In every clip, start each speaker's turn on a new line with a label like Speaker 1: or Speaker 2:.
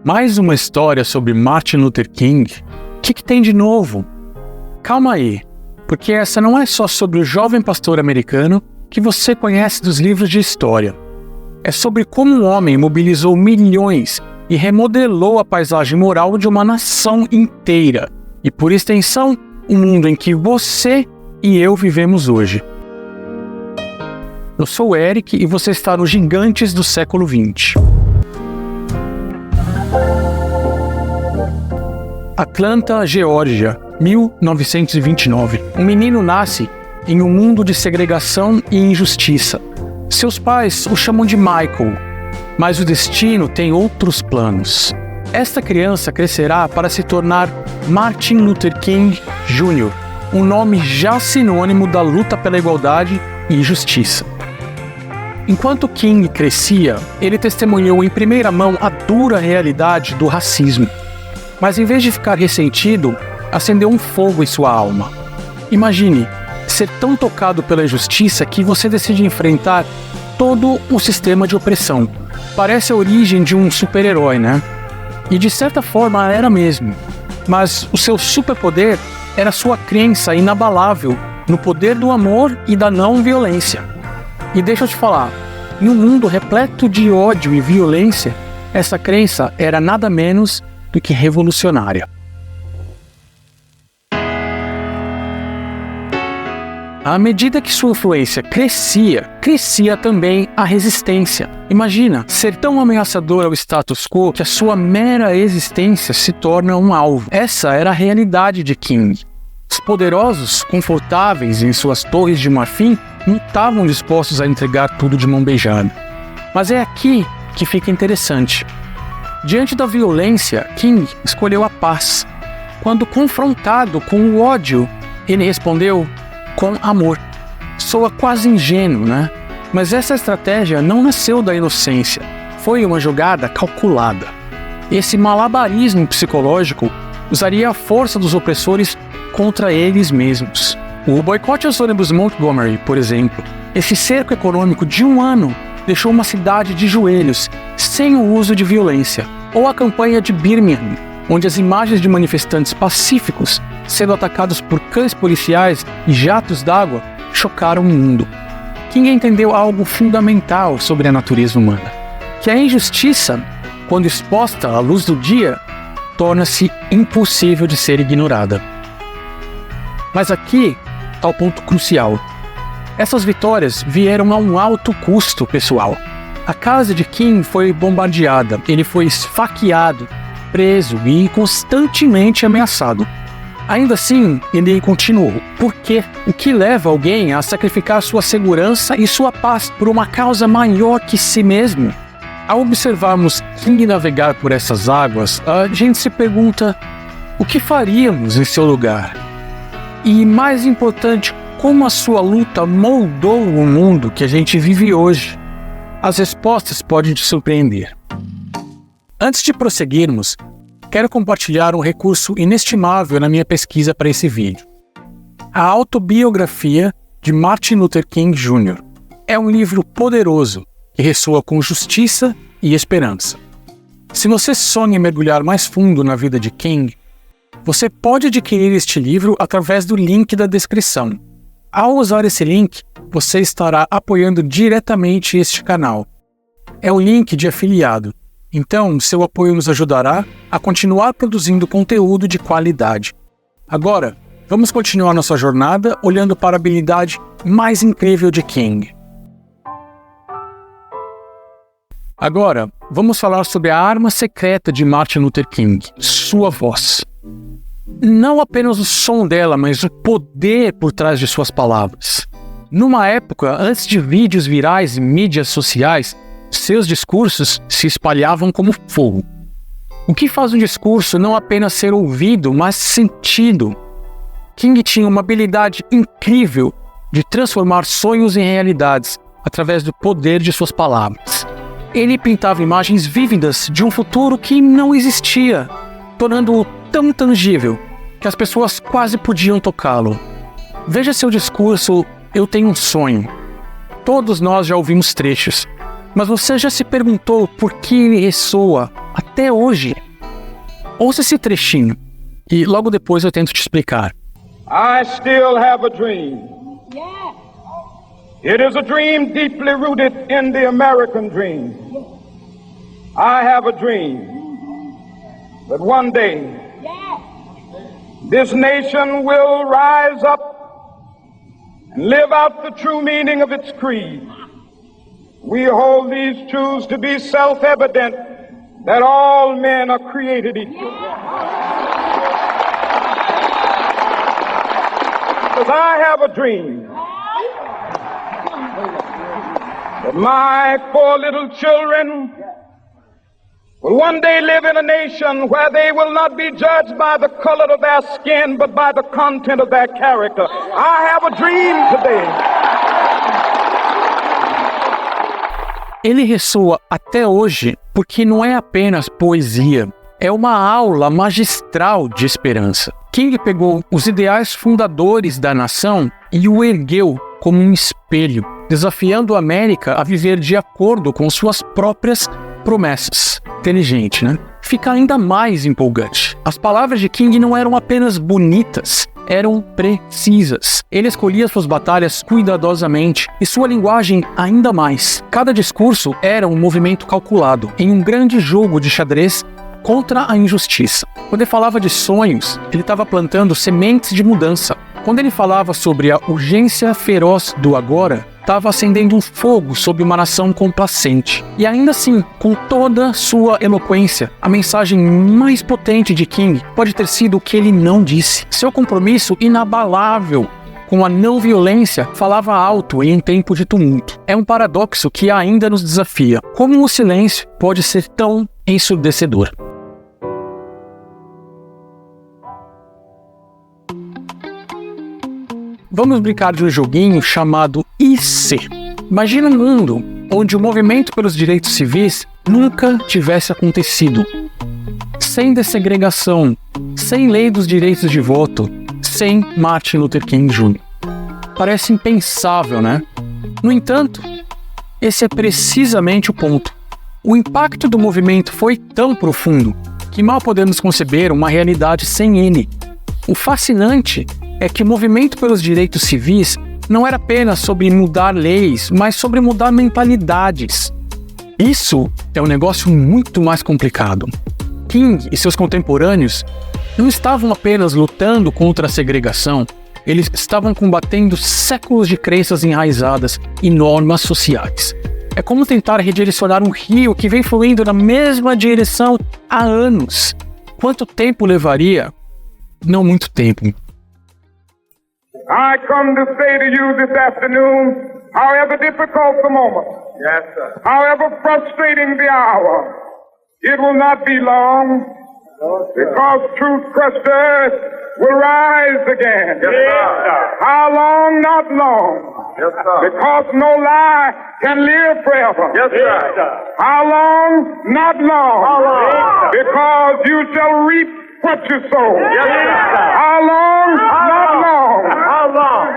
Speaker 1: Mais uma história sobre Martin Luther King? O que tem de novo? Calma aí, porque essa não é só sobre o jovem pastor americano que você conhece dos livros de história. É sobre como um homem mobilizou milhões e remodelou a paisagem moral de uma nação inteira. E, por extensão, o mundo em que você e eu vivemos hoje. Eu sou o Eric e você está no Gigantes do Século XX. Atlanta, Geórgia, 1929. Um menino nasce em um mundo de segregação e injustiça. Seus pais o chamam de Michael, mas o destino tem outros planos. Esta criança crescerá para se tornar Martin Luther King Jr., um nome já sinônimo da luta pela igualdade e justiça. Enquanto King crescia, ele testemunhou em primeira mão a dura realidade do racismo. Mas em vez de ficar ressentido, acendeu um fogo em sua alma. Imagine ser tão tocado pela injustiça que você decide enfrentar todo o sistema de opressão. Parece a origem de um super-herói, né? E de certa forma era mesmo. Mas o seu superpoder era sua crença inabalável no poder do amor e da não violência. E deixa eu te falar, em um mundo repleto de ódio e violência, essa crença era nada menos do que revolucionária. À medida que sua influência crescia também a resistência. Imagina ser tão ameaçador ao status quo que a sua mera existência se torna um alvo. Essa era a realidade de King. Os poderosos, confortáveis em suas torres de marfim, não estavam dispostos a entregar tudo de mão beijada. Mas é aqui que fica interessante. Diante da violência, King escolheu a paz. Quando confrontado com o ódio, ele respondeu com amor. Soa quase ingênuo, né? Mas essa estratégia não nasceu da inocência. Foi uma jogada calculada. Esse malabarismo psicológico usaria a força dos opressores contra eles mesmos. O boicote aos ônibus Montgomery, por exemplo, esse cerco econômico de um ano deixou uma cidade de joelhos, sem o uso de violência. Ou a campanha de Birmingham, onde as imagens de manifestantes pacíficos sendo atacados por cães policiais e jatos d'água chocaram o mundo. King entendeu algo fundamental sobre a natureza humana, que a injustiça, quando exposta à luz do dia, torna-se impossível de ser ignorada. Mas aqui está o ponto crucial. Essas vitórias vieram a um alto custo pessoal. A casa de King foi bombardeada, ele foi esfaqueado, preso e constantemente ameaçado. Ainda assim, ele continuou. Por quê? O que leva alguém a sacrificar sua segurança e sua paz por uma causa maior que si mesmo? Ao observarmos King navegar por essas águas, a gente se pergunta: o que faríamos em seu lugar? E mais importante, como a sua luta moldou o mundo que a gente vive hoje? As respostas podem te surpreender. Antes de prosseguirmos, quero compartilhar um recurso inestimável na minha pesquisa para esse vídeo. A autobiografia de Martin Luther King Jr. É um livro poderoso que ressoa com justiça e esperança. Se você sonha em mergulhar mais fundo na vida de King, você pode adquirir este livro através do link da descrição. Ao usar esse link, você estará apoiando diretamente este canal. É um link de afiliado, então seu apoio nos ajudará a continuar produzindo conteúdo de qualidade. Agora, vamos continuar nossa jornada olhando para a habilidade mais incrível de King. Agora, vamos falar sobre a arma secreta de Martin Luther King, sua voz. Não apenas o som dela, mas o poder por trás de suas palavras. Numa época antes de vídeos virais e mídias sociais, seus discursos se espalhavam como fogo. O que faz um discurso não apenas ser ouvido, mas sentido? King tinha uma habilidade incrível de transformar sonhos em realidades através do poder de suas palavras. Ele pintava imagens vívidas de um futuro que não existia, tornando-o tão tangível que as pessoas quase podiam tocá-lo. Veja seu discurso "Eu tenho um sonho". Todos nós já ouvimos trechos, mas você já se perguntou por que ele ressoa até hoje. Ouça esse trechinho e logo depois eu tento te explicar.
Speaker 2: I still have a dream. It is a dream deeply rooted in the American dream. I have a dream that one day this nation will rise up and live out the true meaning of its creed. We hold these truths to be self-evident that all men are created equal. Because I have a dream that my 4 little children will one day live in a nation where they will not be judged by the color of their skin, but by the content of their character. I have a dream today.
Speaker 1: Ele ressoa até hoje porque não é apenas poesia, é uma aula magistral de esperança. King pegou os ideais fundadores da nação e o ergueu como um espelho, desafiando a América a viver de acordo com suas próprias promessas. Inteligente, né? Fica ainda mais empolgante. As palavras de King não eram apenas bonitas, eram precisas. Ele escolhia suas batalhas cuidadosamente e sua linguagem ainda mais. Cada discurso era um movimento calculado, em um grande jogo de xadrez contra a injustiça. Quando ele falava de sonhos, ele estava plantando sementes de mudança. Quando ele falava sobre a urgência feroz do agora, estava acendendo um fogo sobre uma nação complacente. E ainda assim, com toda sua eloquência, a mensagem mais potente de King pode ter sido o que ele não disse. Seu compromisso inabalável com a não violência falava alto em um tempo de tumulto. É um paradoxo que ainda nos desafia. Como o silêncio pode ser tão ensurdecedor? Vamos brincar de um joguinho chamado IC. Imagina um mundo onde o movimento pelos direitos civis nunca tivesse acontecido. Sem dessegregação, sem lei dos direitos de voto, sem Martin Luther King Jr. Parece impensável, né? No entanto, esse é precisamente o ponto. O impacto do movimento foi tão profundo que mal podemos conceber uma realidade sem ele. O fascinante é que o movimento pelos direitos civis não era apenas sobre mudar leis, mas sobre mudar mentalidades. Isso é um negócio muito mais complicado. King e seus contemporâneos não estavam apenas lutando contra a segregação, eles estavam combatendo séculos de crenças enraizadas e normas sociais. É como tentar redirecionar um rio que vem fluindo na mesma direção há anos. Quanto tempo levaria? Não muito tempo.
Speaker 2: I come to say to you this afternoon, however difficult the moment, yes, sir, however frustrating the hour, it will not be long, because truth crushed earth will rise again. Yes, sir. How long? Not long. Yes, sir. Because no lie can live forever. Yes, sir. How long? Not long. How long? Because you shall reap what you sow. Yes, sir. How long? Not long. How long?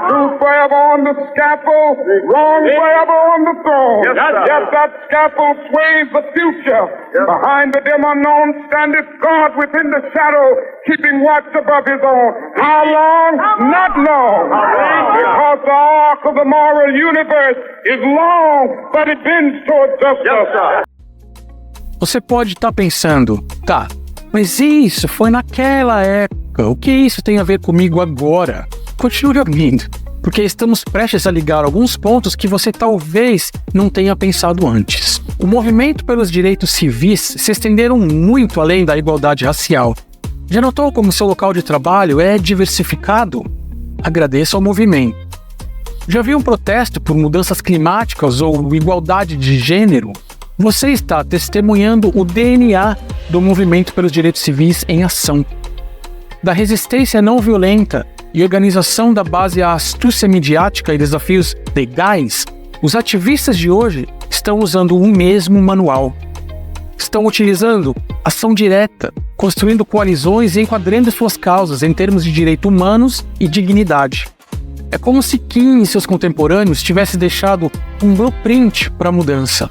Speaker 2: Truth forever on the scaffold, wrong forever on the throne. Yes, that scaffold sways the future. Yes. Behind the dim unknown standeth God within the shadow, keeping watch above his own. How long? Not long. Because the arc of the moral universe is long, but it bends toward justice. Yes, sir.
Speaker 1: Você pode estar pensando, tá, mas isso foi naquela época, o que isso tem a ver comigo agora? Continue ouvindo, porque estamos prestes a ligar alguns pontos que você talvez não tenha pensado antes. O movimento pelos direitos civis se estenderam muito além da igualdade racial. Já notou como seu local de trabalho é diversificado? Agradeça ao movimento. Já viu um protesto por mudanças climáticas ou igualdade de gênero? Você está testemunhando o DNA do movimento pelos direitos civis em ação. Da resistência não violenta e organização da base à astúcia midiática e desafios legais, os ativistas de hoje estão usando o mesmo manual. Estão utilizando ação direta, construindo coalizões e enquadrando suas causas em termos de direitos humanos e dignidade. É como se King e seus contemporâneos tivessem deixado um blueprint para a mudança.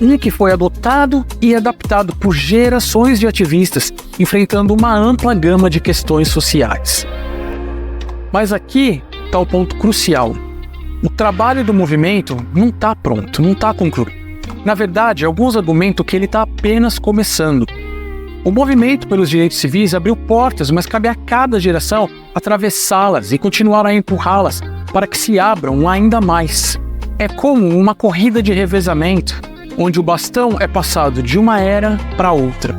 Speaker 1: um que foi adotado e adaptado por gerações de ativistas, enfrentando uma ampla gama de questões sociais. Mas aqui está o ponto crucial. O trabalho do movimento não está pronto, não está concluído. Na verdade, alguns argumentam que ele está apenas começando. O movimento pelos direitos civis abriu portas, mas cabe a cada geração atravessá-las e continuar a empurrá-las para que se abram ainda mais. É como uma corrida de revezamento, onde o bastão é passado de uma era para outra.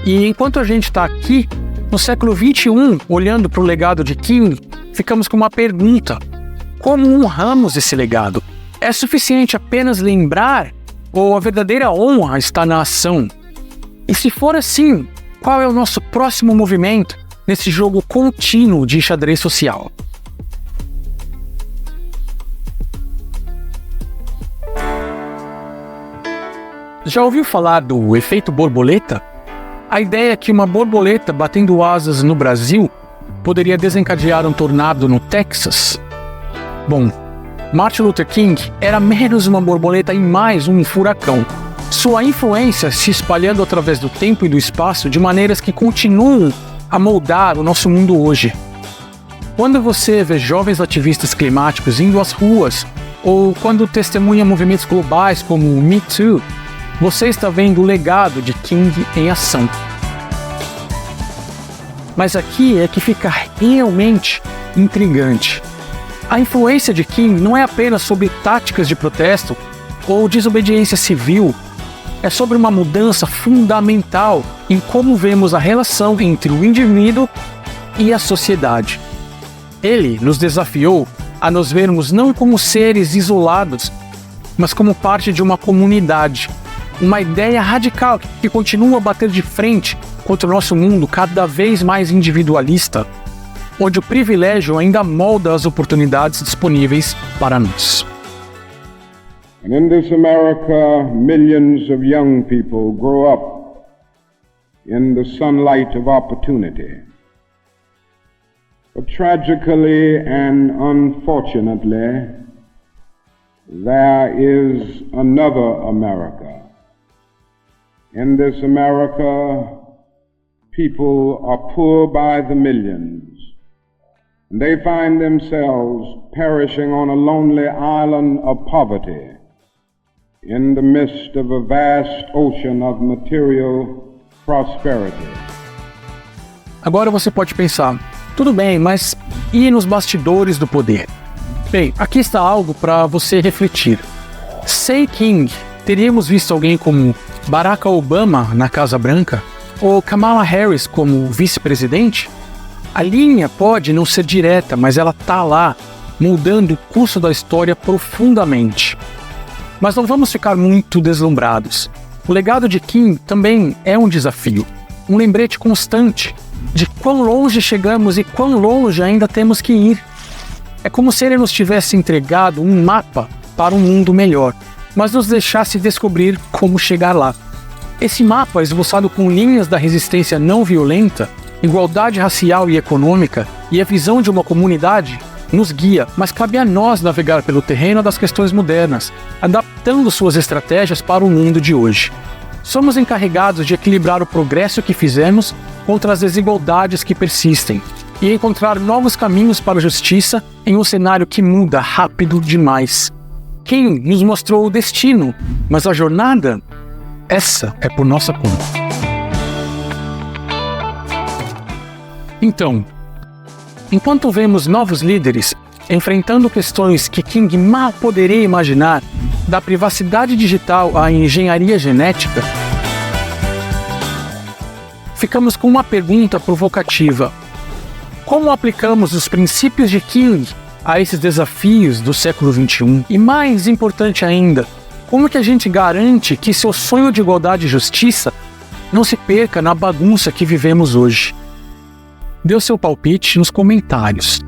Speaker 1: E enquanto a gente está aqui, no século XXI, olhando para o legado de King, ficamos com uma pergunta: como honramos esse legado? É suficiente apenas lembrar, ou a verdadeira honra está na ação? E se for assim, qual é o nosso próximo movimento nesse jogo contínuo de xadrez social? Já ouviu falar do efeito borboleta? A ideia é que uma borboleta batendo asas no Brasil poderia desencadear um tornado no Texas. Bom, Martin Luther King era menos uma borboleta e mais um furacão. Sua influência se espalhando através do tempo e do espaço de maneiras que continuam a moldar o nosso mundo hoje. Quando você vê jovens ativistas climáticos indo às ruas, ou quando testemunha movimentos globais como o Me Too, você está vendo o legado de King em ação. Mas aqui é que fica realmente intrigante. A influência de King não é apenas sobre táticas de protesto ou desobediência civil, é sobre uma mudança fundamental em como vemos a relação entre o indivíduo e a sociedade. Ele nos desafiou a nos vermos não como seres isolados, mas como parte de uma comunidade. Uma ideia radical que continua a bater de frente contra o nosso mundo cada vez mais individualista, onde o privilégio ainda molda as oportunidades disponíveis para nós.
Speaker 2: And in this America, millions of young people grow up in the sunlight of opportunity. But tragically and unfortunately, there is another America. In this America, people are poor by the millions, and they find themselves perishing on a lonely island of poverty in the midst of a vast ocean of material prosperity.
Speaker 1: Agora você pode pensar, tudo bem, mas e nos bastidores do poder? Bem, aqui está algo para você refletir. Sem King, teríamos visto alguém como Barack Obama na Casa Branca? Ou Kamala Harris como vice-presidente? A linha pode não ser direta, mas ela está lá, moldando o curso da história profundamente. Mas não vamos ficar muito deslumbrados. O legado de King também é um desafio, um lembrete constante de quão longe chegamos e quão longe ainda temos que ir. É como se ele nos tivesse entregado um mapa para um mundo melhor, mas nos deixasse descobrir como chegar lá. Esse mapa, esboçado com linhas da resistência não violenta, igualdade racial e econômica e a visão de uma comunidade, nos guia, mas cabe a nós navegar pelo terreno das questões modernas, adaptando suas estratégias para o mundo de hoje. Somos encarregados de equilibrar o progresso que fizemos contra as desigualdades que persistem e encontrar novos caminhos para a justiça em um cenário que muda rápido demais. King nos mostrou o destino, mas a jornada, essa é por nossa conta. Então, enquanto vemos novos líderes enfrentando questões que King mal poderia imaginar, da privacidade digital à engenharia genética, ficamos com uma pergunta provocativa. Como aplicamos os princípios de King a esses desafios do século XXI? E mais importante ainda, como que a gente garante que seu sonho de igualdade e justiça não se perca na bagunça que vivemos hoje? Dê o seu palpite nos comentários.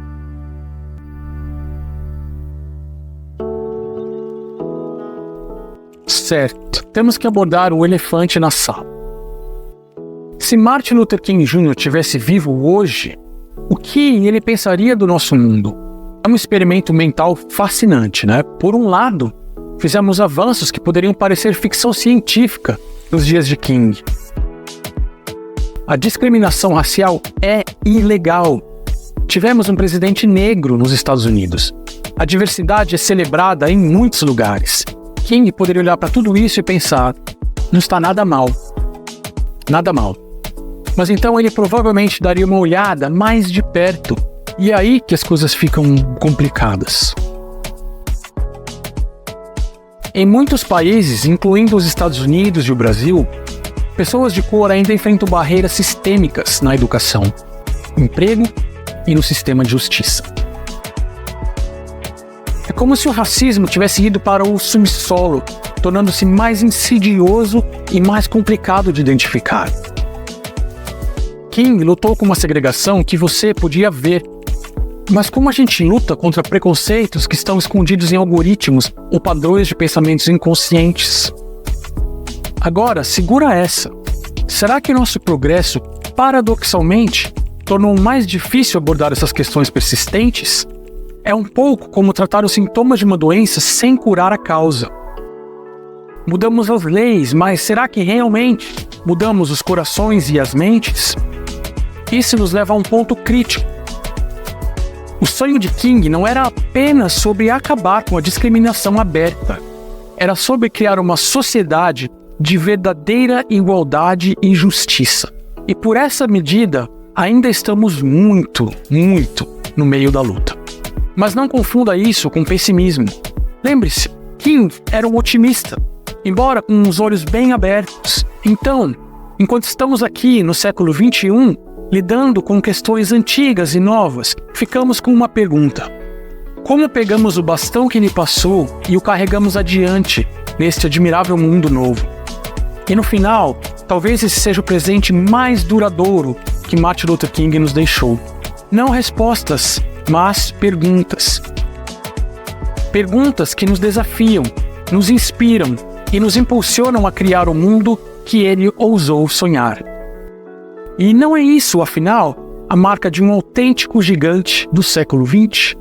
Speaker 1: Certo, temos que abordar o elefante na sala. Se Martin Luther King Jr. tivesse vivo hoje, o que ele pensaria do nosso mundo? É um experimento mental fascinante, né? Por um lado, fizemos avanços que poderiam parecer ficção científica nos dias de King. A discriminação racial é ilegal. Tivemos um presidente negro nos Estados Unidos. A diversidade é celebrada em muitos lugares. King poderia olhar para tudo isso e pensar, não está nada mal. Nada mal. Mas então ele provavelmente daria uma olhada mais de perto. E é aí que as coisas ficam complicadas. Em muitos países, incluindo os Estados Unidos e o Brasil, pessoas de cor ainda enfrentam barreiras sistêmicas na educação, emprego e no sistema de justiça. É como se o racismo tivesse ido para o subsolo, tornando-se mais insidioso e mais complicado de identificar. King lutou com uma segregação que você podia ver. Mas como a gente luta contra preconceitos que estão escondidos em algoritmos ou padrões de pensamentos inconscientes? Agora, segura essa. Será que nosso progresso, paradoxalmente, tornou mais difícil abordar essas questões persistentes? É um pouco como tratar os sintomas de uma doença sem curar a causa. Mudamos as leis, mas será que realmente mudamos os corações e as mentes? Isso nos leva a um ponto crítico. O sonho de King não era apenas sobre acabar com a discriminação aberta. Era sobre criar uma sociedade de verdadeira igualdade e justiça. E por essa medida, ainda estamos muito no meio da luta. Mas não confunda isso com pessimismo. Lembre-se, King era um otimista, embora com os olhos bem abertos. Então, enquanto estamos aqui no século XXI, lidando com questões antigas e novas, ficamos com uma pergunta. Como pegamos o bastão que lhe passou e o carregamos adiante neste admirável mundo novo? E no final, talvez esse seja o presente mais duradouro que Martin Luther King nos deixou. Não respostas, mas perguntas. Perguntas que nos desafiam, nos inspiram e nos impulsionam a criar o mundo que ele ousou sonhar. E não é isso, afinal, a marca de um autêntico gigante do século XX?